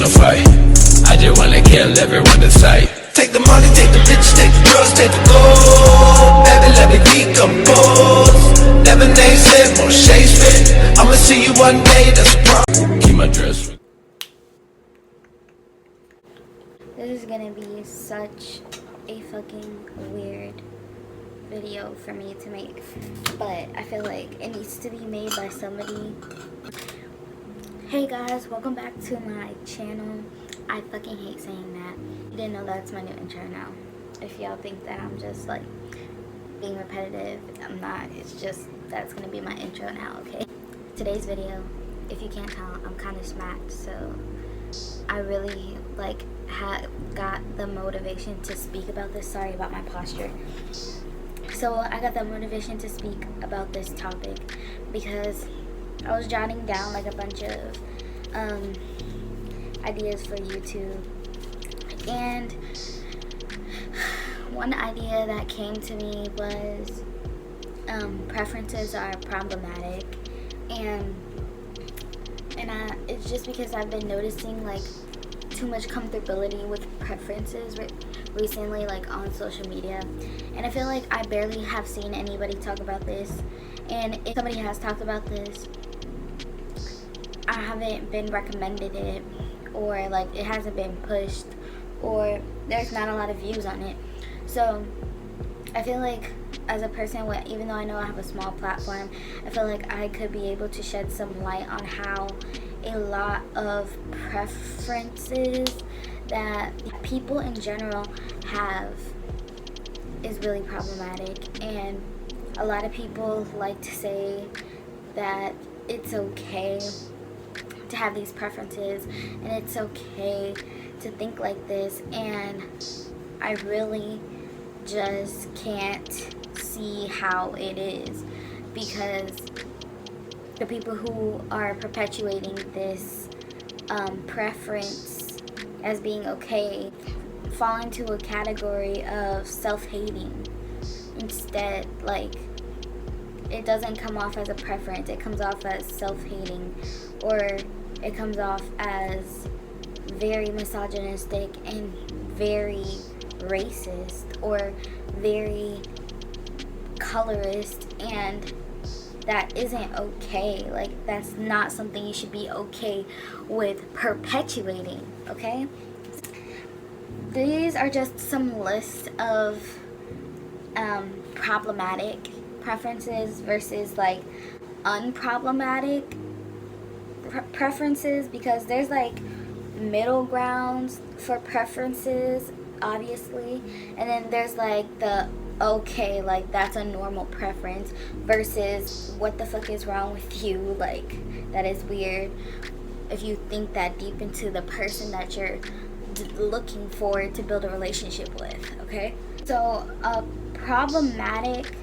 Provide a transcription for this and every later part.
no fight. I just wanna kill everyone in sight. Take the money, take the bitch, take the drugs, take the gold. Baby, let me decompose. Lemonade sip on Shakespeare. I'ma see you one day, that's a problem. Keep my dress. This is gonna be such a fucking weird video for me to make, but I feel like it needs to be made by somebody. Hey guys, welcome back to my channel. I fucking hate saying that. You didn't know that's my new intro now. If y'all think that I'm just like being repetitive, I'm not. It's just that's gonna be my intro now, okay? Today's video, if you can't tell, I'm kind of smacked, so I really like got the motivation to speak about this. Sorry about my posture. So I got the motivation to speak about this topic because I was jotting down like a bunch of ideas for YouTube, and one idea that came to me was preferences are problematic, and it's just because I've been noticing like too much comfortability with preferences recently, like on social media, and I feel like I barely have seen anybody talk about this, and if somebody has talked about this, I haven't been recommended it, or like it hasn't been pushed, or there's not a lot of views on it. So I feel like as a person, even though I know I have a small platform, I feel like I could be able to shed some light on how a lot of preferences that people in general have is really problematic. And a lot of people like to say that it's okay to have these preferences and it's okay to think like this, and I really just can't see how it is, because the people who are perpetuating this preference as being okay fall into a category of self-hating. Instead, like, it doesn't come off as a preference, it comes off as self-hating, or it comes off as very misogynistic and very racist or very colorist, and that isn't okay. Like, that's not something you should be okay with perpetuating, okay? These are just some lists of problematic preferences versus like unproblematic preferences, because there's like middle grounds for preferences, obviously, and then there's like the okay, like that's a normal preference, versus what the fuck is wrong with you, like that is weird if you think that deep into the person that you're looking for to build a relationship with, okay? So a problematic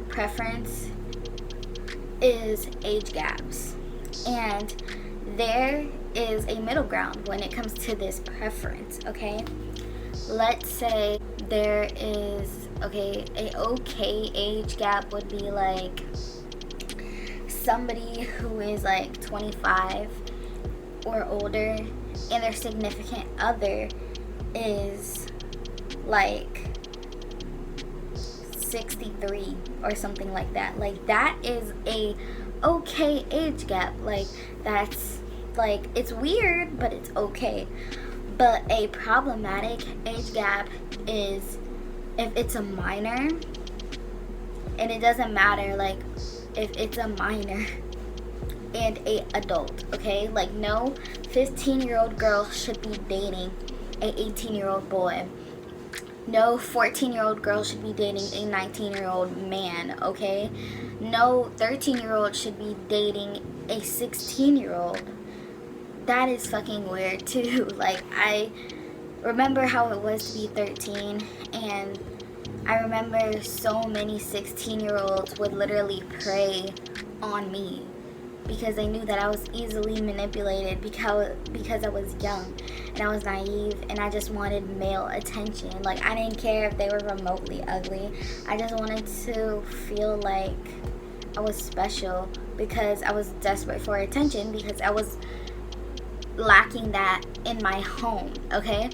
preference is age gaps, and there is a middle ground when it comes to this preference, okay? Let's say there is a okay age gap would be like somebody who is like 25 or older and their significant other is like 63 or something like that. Like, that is a okay age gap. Like, that's like, it's weird, but it's okay. But a problematic age gap is if it's a minor, and it doesn't matter like if it's a minor and a adult, okay? Like, no 15-year-old girl should be dating a 18-year-old boy. No 14-year-old girl should be dating a 19-year-old man, okay? No 13-year-old should be dating a 16-year-old. That is fucking weird too. Like, I remember how it was to be 13, and I remember so many 16-year-olds would literally prey on me because they knew that I was easily manipulated because I was young and I was naive and I just wanted male attention. Like, I didn't care if they were remotely ugly. I just wanted to feel like I was special because I was desperate for attention, because I was lacking that in my home, okay?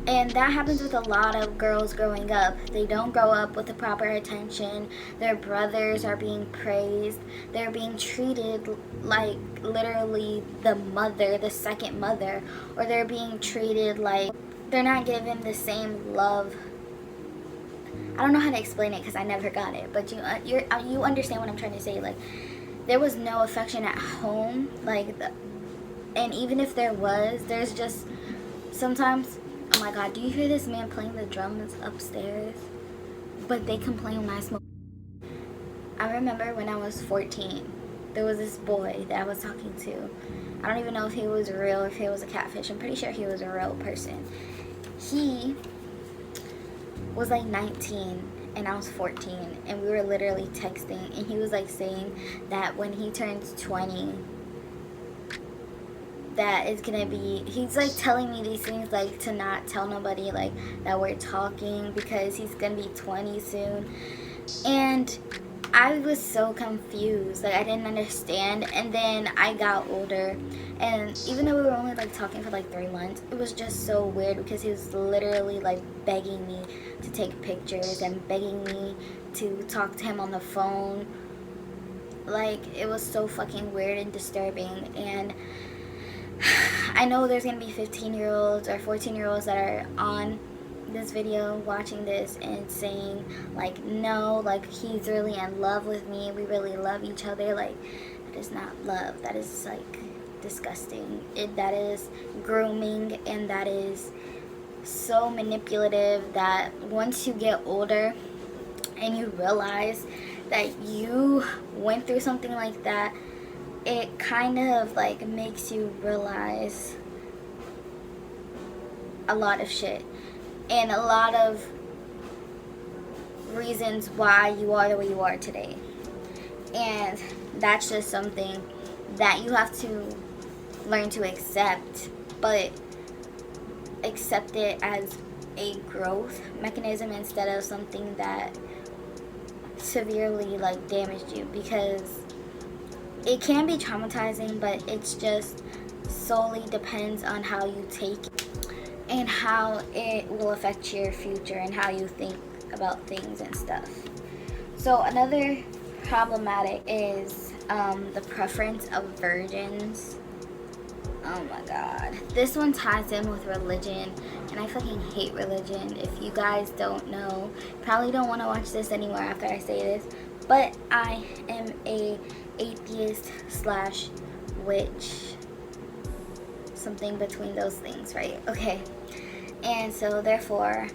And that happens with a lot of girls growing up. They don't grow up with the proper attention. Their brothers are being praised. They're being treated like literally the mother, the second mother. Or they're being treated like they're not given the same love. I don't know how to explain it because I never got it. But you understand what I'm trying to say. Like, there was no affection at home. And even if there was, there's just sometimes... Oh my god, do you hear this man playing the drums upstairs? But they complain when I smoke. I remember when I was 14, there was this boy that I was talking to. I don't even know if he was real or if he was a catfish. I'm pretty sure he was a real person. He was like 19 and I was 14, and we were literally texting, and he was like saying that when he turns 20, that it's gonna be, he's like telling me these things like to not tell nobody like that we're talking because he's gonna be 20 soon. And I was so confused, like I didn't understand. And then I got older, and even though we were only like talking for like 3 months, it was just so weird because he was literally like begging me to take pictures and begging me to talk to him on the phone. Like, it was so fucking weird and disturbing. And I know there's gonna be 15-year-olds or 14-year-olds that are on this video watching this and saying like, no, like he's really in love with me, we really love each other. Like, that is not love. That is like disgusting. That is grooming, and that is so manipulative that once you get older and you realize that you went through something like that, it kind of like makes you realize a lot of shit and a lot of reasons why you are the way you are today. And that's just something that you have to learn to accept, but accept it as a growth mechanism instead of something that severely like damaged you, because it can be traumatizing, but it's just solely depends on how you take it and how it will affect your future and how you think about things and stuff. So another problematic is the preference of virgins. Oh my god. This one ties in with religion, and I fucking hate religion. If you guys don't know, probably don't want to watch this anymore after I say this, but I am a atheist slash witch, something between those things, right? Okay. And so therefore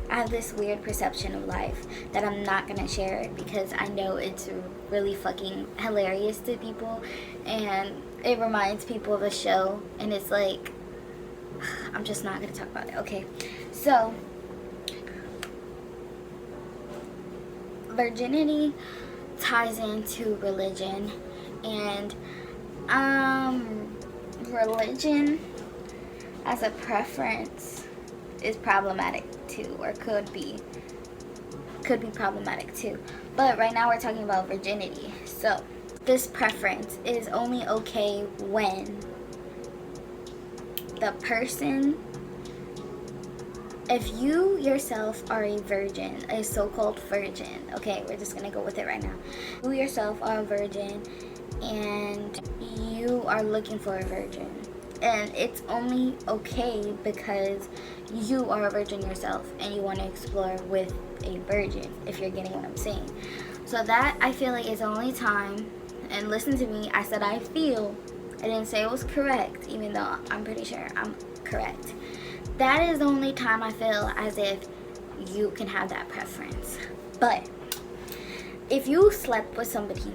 I have this weird perception of life that I'm not gonna share because I know it's really fucking hilarious to people, and it reminds people of a show, and it's like, I'm just not gonna talk about it. Okay, so virginity ties into religion, and religion as a preference is problematic too, or could be problematic too. But right now we're talking about virginity. So this preference is only okay when the person, if you yourself are a virgin, a so-called virgin, okay, we're just gonna go with it right now. You yourself are a virgin and you are looking for a virgin, and it's only okay because you are a virgin yourself and you want to explore with a virgin, if you're getting what I'm saying. So that, I feel like, is the only time, and listen to me, I said I feel, I didn't say it was correct, even though I'm pretty sure I'm correct. That is the only time I feel as if you can have that preference. But if you slept with somebody,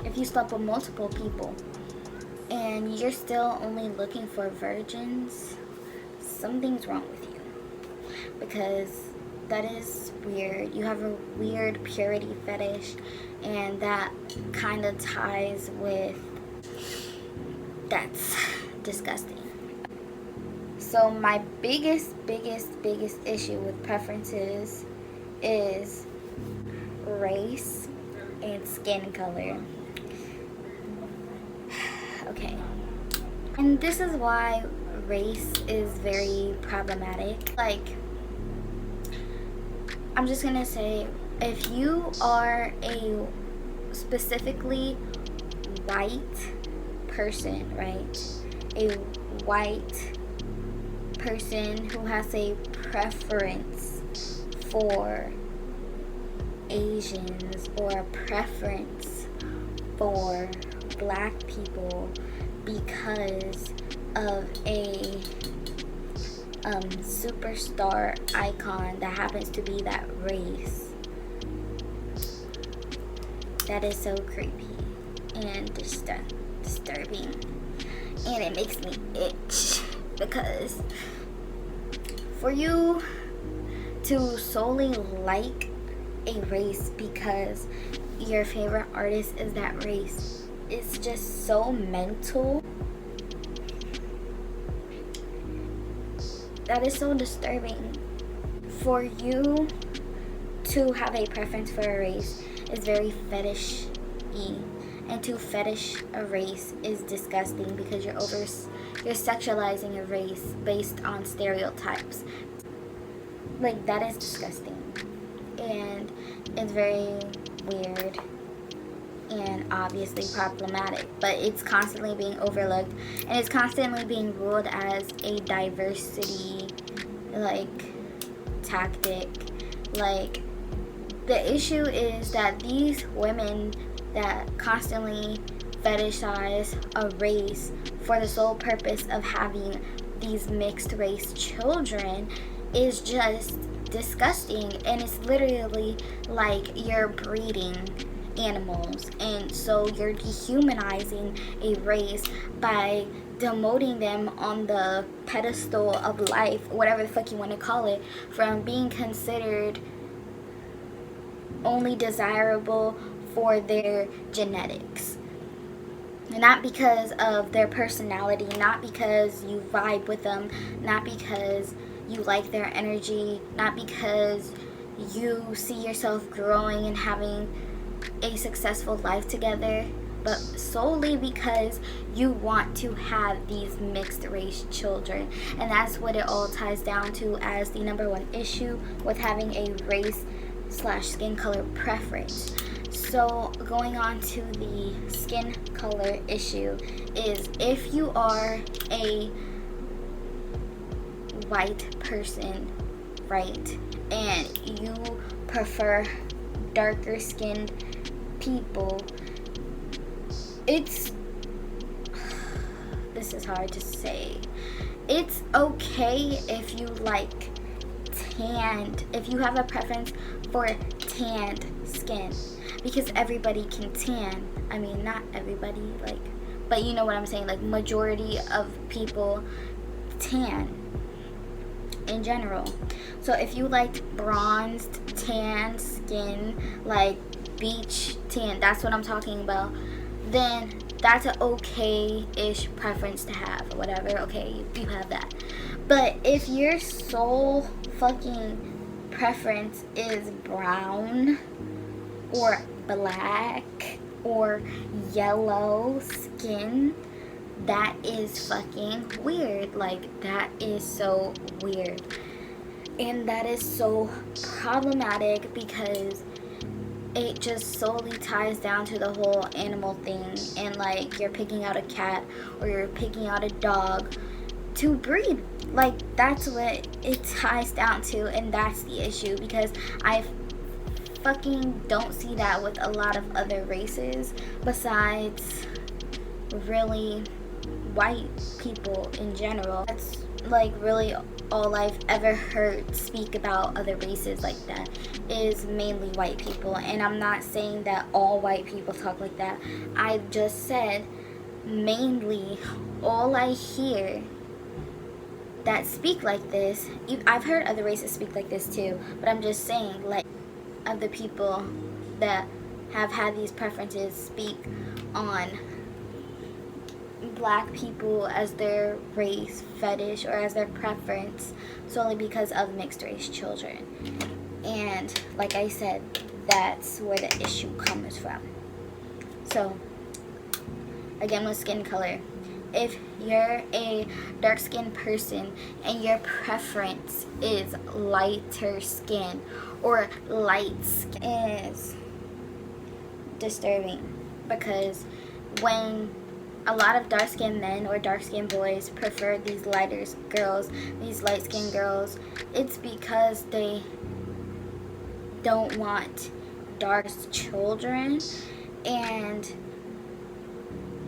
if you slept with multiple people, and you're still only looking for virgins, something's wrong with you, because that is weird. You have a weird purity fetish, and that kind of ties with, that's disgusting. So my biggest issue with preferences is race and skin color. Okay, And this is why race is very problematic. Like, I'm just gonna say, if you are a specifically white person, right? A white person who has a preference for Asians or a preference for black people because of a superstar icon that happens to be that race, that is so creepy and disturbing, and it makes me itch, because for you to solely like a race because your favorite artist is that race, it's just so mental. That is so disturbing. For you to have a preference for a race is very fetish-y, and to fetish a race is disgusting because you're sexualizing a race based on stereotypes. Like, that is disgusting, and it's very weird and obviously problematic, but it's constantly being overlooked, and it's constantly being ruled as a diversity like tactic. Like, the issue is that these women that constantly fetishize a race for the sole purpose of having these mixed race children is just disgusting, and it's literally like you're breeding animals, and so you're dehumanizing a race by demoting them on the pedestal of life, whatever the fuck you want to call it, from being considered only desirable for their genetics, not because of their personality, not because you vibe with them, not because you like their energy, not because you see yourself growing and having a successful life together, but solely because you want to have these mixed race children. And that's what it all ties down to as the number one issue with having a race/skin color preference. So going on to the skin color issue is, if you are a white person, right, and you prefer darker skinned people, this is hard to say. It's okay if you like if you have a preference for tanned skin, because everybody can tan. I mean, not everybody, like, but you know what I'm saying, like, majority of people tan in general. So if you liked bronzed tan skin, like beach tan, that's what I'm talking about, then that's an okay-ish preference to have, or whatever. Okay, you have that. But if your sole fucking preference is brown or black or yellow skin, that is fucking weird. Like, that is so weird, and that is so problematic, because it just solely ties down to the whole animal thing, and like, you're picking out a cat or you're picking out a dog to breed. Like, that's what it ties down to, and that's the issue, because I fucking don't see that with a lot of other races besides really white people in general. That's like really all I've ever heard speak about other races like that is mainly white people. And I'm not saying that all white people talk like that. I just said mainly all I hear that speak like this. I've heard other races speak like this too, but I'm just saying, like, of the people that have had these preferences speak on black people as their race fetish or as their preference solely because of mixed race children. And like I said, that's where the issue comes from. So again, with skin color, if you're a dark-skinned person and your preference is lighter skin or light skin, is disturbing, because when a lot of dark-skinned men or dark-skinned boys prefer these lighter girls, these light-skinned girls, it's because they don't want dark children, and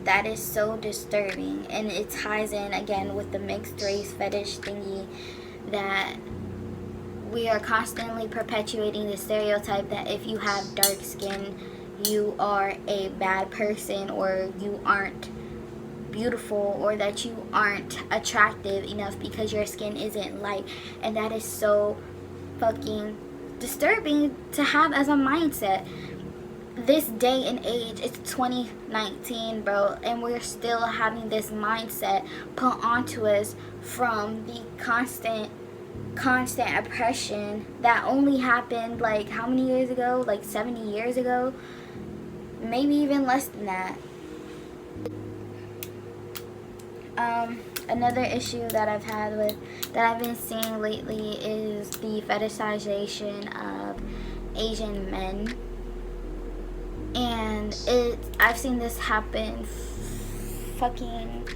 that is so disturbing. And it ties in again with the mixed race fetish thingy, that we are constantly perpetuating the stereotype that if you have dark skin, you are a bad person, or you aren't beautiful, or that you aren't attractive enough because your skin isn't light. And that is so fucking disturbing to have as a mindset. This day and age, it's 2019, bro, and we're still having this mindset put onto us from the constant oppression that only happened like how many years ago? Like 70 years ago, maybe even less than that. Another issue that I've been seeing lately is the fetishization of Asian men. And I've seen this happen fucking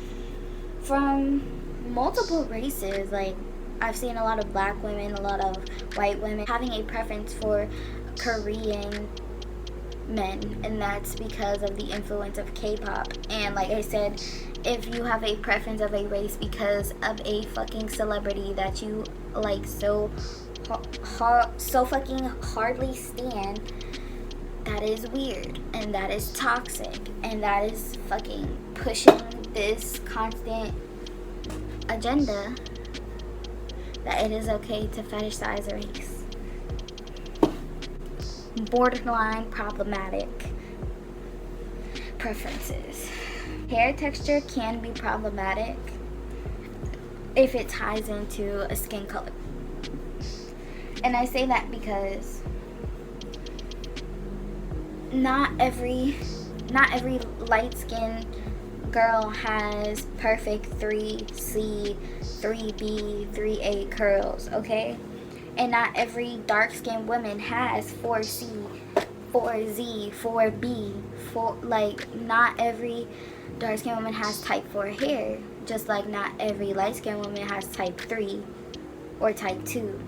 from multiple races. Like, I've seen a lot of black women, a lot of white women having a preference for Korean men, and that's because of the influence of K-pop. And like I said, if you have a preference of a race because of a fucking celebrity that you like so fucking hardly stand, that is weird, and that is toxic, and that is fucking pushing this constant agenda that it is okay to fetishize a race. Borderline problematic preferences. Hair texture can be problematic if it ties into a skin color. And I say that because not every light-skinned girl has perfect 3C, 3B, 3A curls, okay? And not every dark-skinned woman has 4C, 4Z, 4B, not every dark-skinned woman has type 4 hair, just like not every light-skinned woman has type 3 or type 2,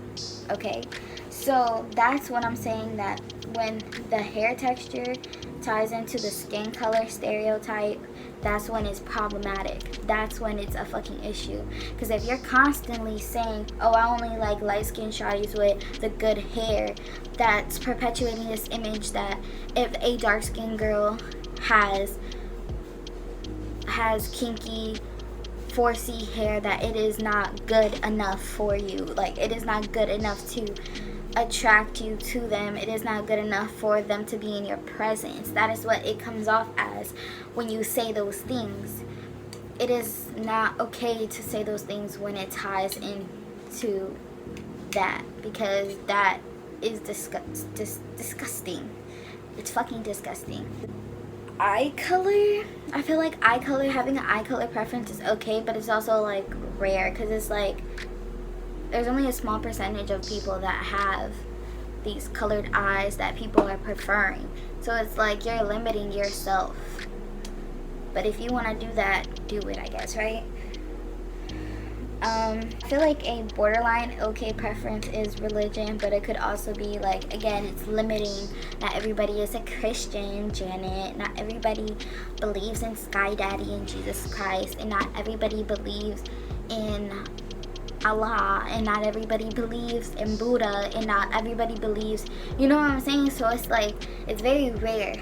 okay? So that's what I'm saying, that when the hair texture ties into the skin color stereotype, that's when it's problematic. That's when it's a fucking issue. Because if you're constantly saying, oh, I only like light-skinned shawties with the good hair, that's perpetuating this image that if a dark-skinned girl has kinky 4C hair, that it is not good enough for you. Like, it is not good enough to attract you to them. It is not good enough for them to be in your presence. That is what it comes off as when you say those things. It is not okay to say those things when it ties into that, because that is disgusting. It's fucking disgusting. Eye color, I feel like having an eye color preference is okay, but it's also like rare, because it's like there's only a small percentage of people that have these colored eyes that people are preferring. So it's like you're limiting yourself. But if you want to do that, do it, I guess, right? I feel like a borderline okay preference is religion, but it could also be like, again, it's limiting. Not everybody is a Christian, Janet. Not everybody believes in Sky Daddy and Jesus Christ, and not everybody believes in Allah, and not everybody believes in Buddha, and not everybody believes, you know what I'm saying? So it's like, it's very rare.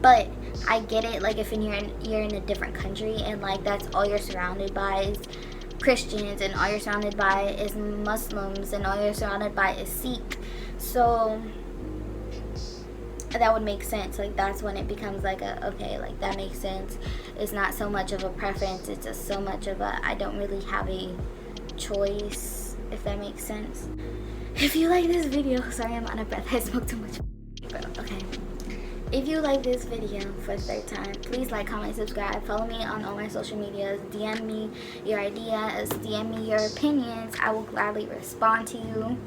But I get it, like if you're in a different country and like that's all you're surrounded by is Christians, and all you're surrounded by is Muslims, and all you're surrounded by is Sikh, so that would make sense. Like that's when it becomes like okay, like that makes sense. It's not so much of a preference, it's just so much of a I don't really have a choice, if that makes sense. If you like this video, sorry I'm out of breath, I smoked too much, but okay. if you like this video for the third time, please like, comment, subscribe. Follow me on all my social medias. DM me your ideas. DM me your opinions. I will gladly respond to you.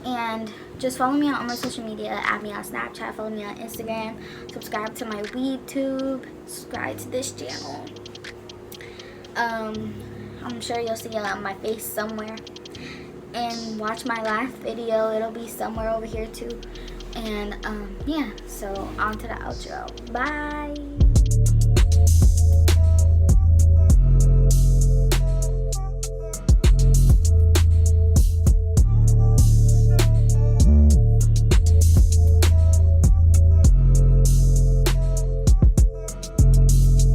And just follow me on all my social media. Add me on Snapchat. Follow me on Instagram. Subscribe to my WeedTube. Subscribe to this channel. I'm sure you'll see my face somewhere. And watch my last video. It'll be somewhere over here too. And yeah, so on to the outro. Bye.